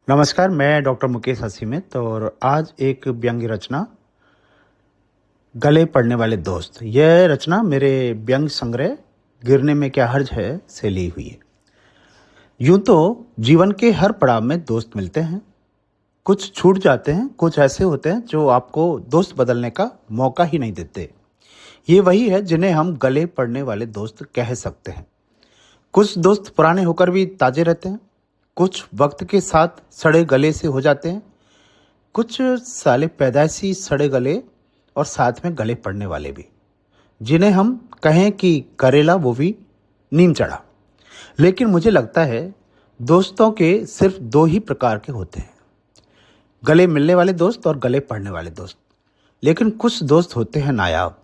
नमस्कार, मैं डॉक्टर मुकेश हसीमित और आज एक व्यंग्य रचना गले पड़ने वाले दोस्त। यह रचना मेरे व्यंग्य संग्रह गिरने में क्या हर्ज है से ली हुई है। यूं तो जीवन के हर पड़ाव में दोस्त मिलते हैं, कुछ छूट जाते हैं, कुछ ऐसे होते हैं जो आपको दोस्त बदलने का मौका ही नहीं देते। ये वही है जिन्हें हम गले पड़ने वाले दोस्त कह सकते हैं। कुछ दोस्त पुराने होकर भी ताजे रहते हैं, कुछ वक्त के साथ सड़े गले से हो जाते हैं, कुछ साले पैदाइशी सड़े गले और साथ में गले पड़ने वाले भी, जिन्हें हम कहें कि करेला वो भी नीम चढ़ा। लेकिन मुझे लगता है दोस्तों के सिर्फ दो ही प्रकार के होते हैं, गले मिलने वाले दोस्त और गले पड़ने वाले दोस्त। लेकिन कुछ दोस्त होते हैं नायाब,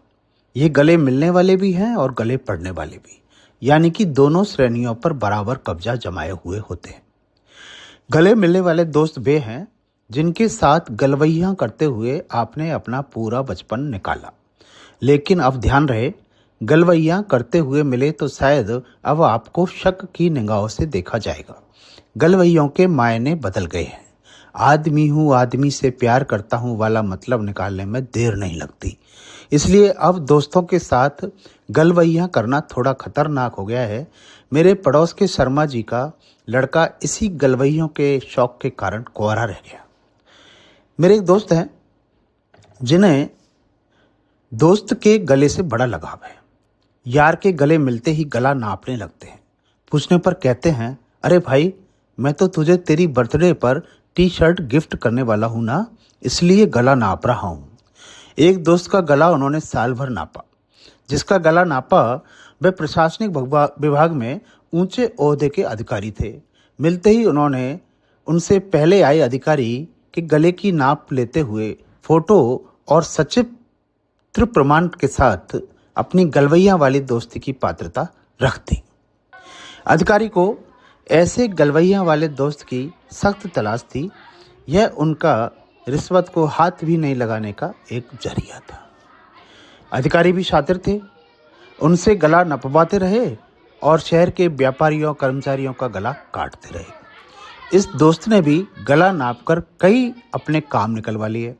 ये गले मिलने वाले भी हैं और गले पड़ने वाले भी, यानी कि दोनों श्रेणियों पर बराबर कब्जा जमाए हुए होते हैं। गले मिलने वाले दोस्त वे हैं जिनके साथ गलवैयां करते हुए आपने अपना पूरा बचपन निकाला, लेकिन अब ध्यान रहे, गलवैयां करते हुए मिले तो शायद अब आपको शक की निगाहों से देखा जाएगा। गलवैयों के मायने बदल गए हैं। आदमी हूँ, आदमी से प्यार करता हूँ वाला मतलब निकालने में देर नहीं लगती। इसलिए अब दोस्तों के साथ गलवैयां करना थोड़ा खतरनाक हो गया है। मेरे पड़ोस के शर्मा जी का लड़का इसी गलवैयों के शौक के कारण कुंवारा रह गया। मेरे एक दोस्त हैं जिन्हें दोस्त के गले से बड़ा लगाव है। यार के गले मिलते ही गला नापने लगते हैं। पूछने पर कहते हैं, अरे भाई, मैं तो तुझे तेरी बर्थडे पर टी शर्ट गिफ्ट करने वाला हूं ना, इसलिए गला नाप रहा हूं। एक दोस्त का गला उन्होंने साल भर नापा। जिसका गला नापा वह प्रशासनिक विभाग में ऊंचे ओहदे के अधिकारी थे। मिलते ही उन्होंने उनसे पहले आए अधिकारी के गले की नाप लेते हुए फोटो और सचित्र प्रमाण के साथ अपनी गलवैया वाली दोस्ती की पात्रता रख दी। अधिकारी को ऐसे गलवैया वाले दोस्त की सख्त तलाश थी। यह उनका रिश्वत को हाथ भी नहीं लगाने का एक जरिया था। अधिकारी भी शातिर थे, उनसे गला नपवाते रहे और शहर के व्यापारियों कर्मचारियों का गला काटते रहे। इस दोस्त ने भी गला नापकर कई अपने काम निकलवा लिए।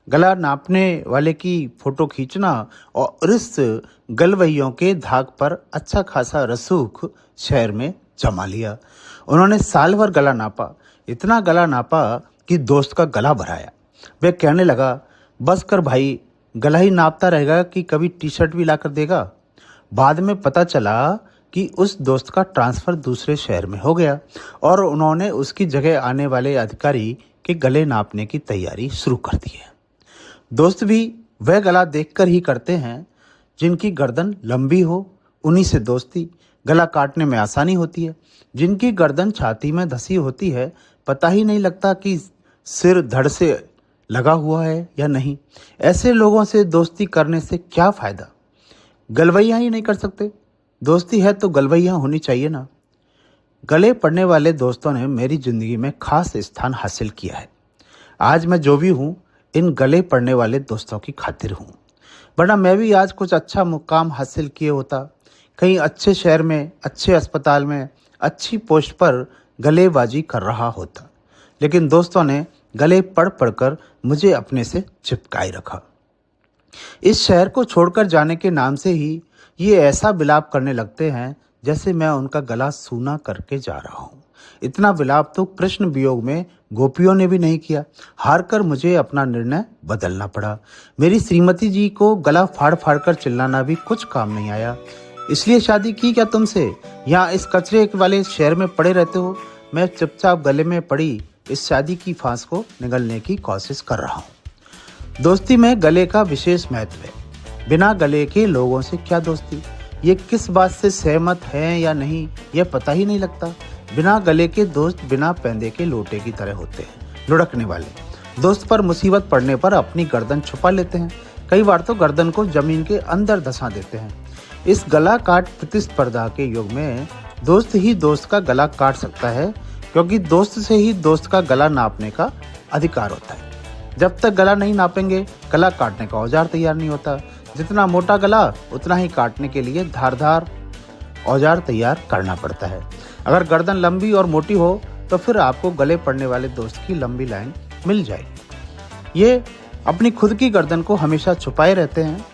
गला नापने वाले की फोटो खींचना और इस गलवैयों के धाक पर अच्छा खासा रसूख शहर में जमा लिया। उन्होंने साल भर गला नापा, इतना गला नापा कि दोस्त का गला भराया। वह कहने लगा, बस कर भाई, गला ही नापता रहेगा कि कभी टी शर्ट भी ला कर देगा। बाद में पता चला कि उस दोस्त का ट्रांसफ़र दूसरे शहर में हो गया और उन्होंने उसकी जगह आने वाले अधिकारी के गले नापने की तैयारी शुरू कर दी है। दोस्त भी वह गला देखकर ही करते हैं जिनकी गर्दन लंबी हो, उन्हीं से दोस्ती। गला काटने में आसानी होती है। जिनकी गर्दन छाती में धसी होती है, पता ही नहीं लगता कि सिर धड़ से लगा हुआ है या नहीं। ऐसे लोगों से दोस्ती करने से क्या फ़ायदा? गलवैया ही नहीं कर सकते। दोस्ती है तो गलवैया होनी चाहिए ना। गले पड़ने वाले दोस्तों ने मेरी ज़िंदगी में खास स्थान हासिल किया है। आज मैं जो भी हूँ, इन गले पड़ने वाले दोस्तों की खातिर हूँ, वरना मैं भी आज कुछ अच्छा मुकाम हासिल किए होता। कहीं अच्छे शहर में, अच्छे अस्पताल में, अच्छी पोस्ट पर गलेबाजी कर रहा होता। लेकिन दोस्तों ने गले पड़ पड़कर मुझे अपने से चिपकाए रखा। इस शहर को छोड़कर जाने के नाम से ही ये ऐसा विलाप करने लगते हैं जैसे मैं उनका गला सूना करके जा रहा हूँ। इतना विलाप तो कृष्ण वियोग में गोपियों ने भी नहीं किया। हार कर मुझे अपना निर्णय बदलना पड़ा। मेरी श्रीमती जी को गला फाड़ फाड़ कर चिल्लाना भी कुछ काम नहीं आया। इसलिए शादी की क्या तुमसे? यहाँ इस कचरे वाले शहर में पड़े रहते हो। मैं चुपचाप गले में पड़ी इस शादी की फांस को निगलने की कोशिश कर रहा हूँ। दोस्ती में गले का विशेष महत्व है। बिना गले के लोगों से क्या दोस्ती? ये किस बात से सहमत हैं या नहीं, यह पता ही नहीं लगता। बिना गले के दोस्त बिना पैंदे के लोटे की तरह होते हैं, लुढ़कने वाले। दोस्त पर मुसीबत पड़ने पर अपनी गर्दन छुपा लेते हैं, कई बार तो गर्दन को जमीन के अंदर धंसा देते हैं। इस गला काट प्रतिस्पर्धा के युग में दोस्त ही दोस्त का गला काट सकता है, क्योंकि दोस्त से ही दोस्त का गला नापने का अधिकार होता है। जब तक गला नहीं नापेंगे, गला काटने का औजार तैयार नहीं होता। जितना मोटा गला उतना ही काटने के लिए धारदार औजार तैयार करना पड़ता है। अगर गर्दन लंबी और मोटी हो तो फिर आपको गले पड़ने वाले दोस्त की लंबी लाइन मिल जाएगी। ये अपनी खुद की गर्दन को हमेशा छुपाए रहते हैं।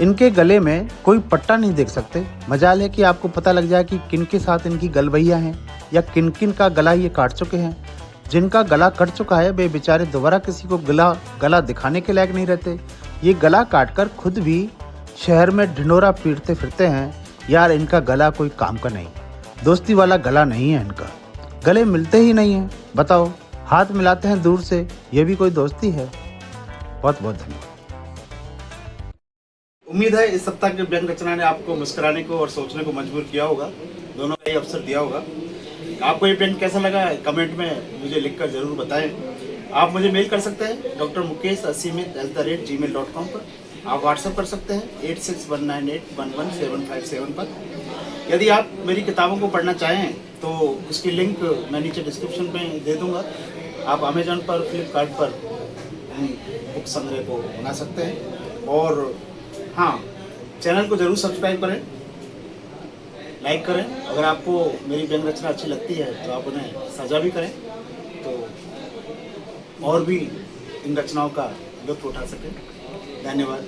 इनके गले में कोई पट्टा नहीं देख सकते। मजाल है कि आपको पता लग जाए कि किन के साथ इनकी गलवैया हैं या किन किन का गला ये काट चुके हैं। जिनका गला कट चुका है वे बेचारे दोबारा किसी को गला दिखाने के लायक नहीं रहते। ये गला काटकर खुद भी शहर में ढिंढोरा पीटते फिरते हैं। यार इनका गला कोई काम का नहीं, दोस्ती वाला गला नहीं है इनका। गले मिलते ही नहीं हैं। बताओ, हाथ मिलाते हैं दूर से, ये भी कोई दोस्ती है? बहुत बहुत धन्यवाद। उम्मीद है इस सप्ताह की व्यंग रचना ने आपको मुस्कुराने को और सोचने को मजबूर किया होगा, दोनों का ही अवसर दिया होगा। आपको ये व्यंग कैसा लगा कमेंट में मुझे लिखकर जरूर बताएं। आप मुझे मेल कर सकते हैं drmukesh80@gmail.com पर। आप व्हाट्सएप कर सकते हैं 8619811757 पर। यदि आप मेरी किताबों को पढ़ना चाहें तो उसकी लिंक मैं नीचे डिस्क्रिप्शन में दे दूंगा। आप अमेजन पर, फ्लिपकार्ट पर बुक संग्रह को बना सकते हैं। और हाँ, चैनल को जरूर सब्सक्राइब करें, लाइक करें। अगर आपको मेरी व्यंग रचना अच्छी लगती है तो आप उन्हें साझा भी करें, तो और भी इन रचनाओं का लुत्फ उठा सकें। धन्यवाद।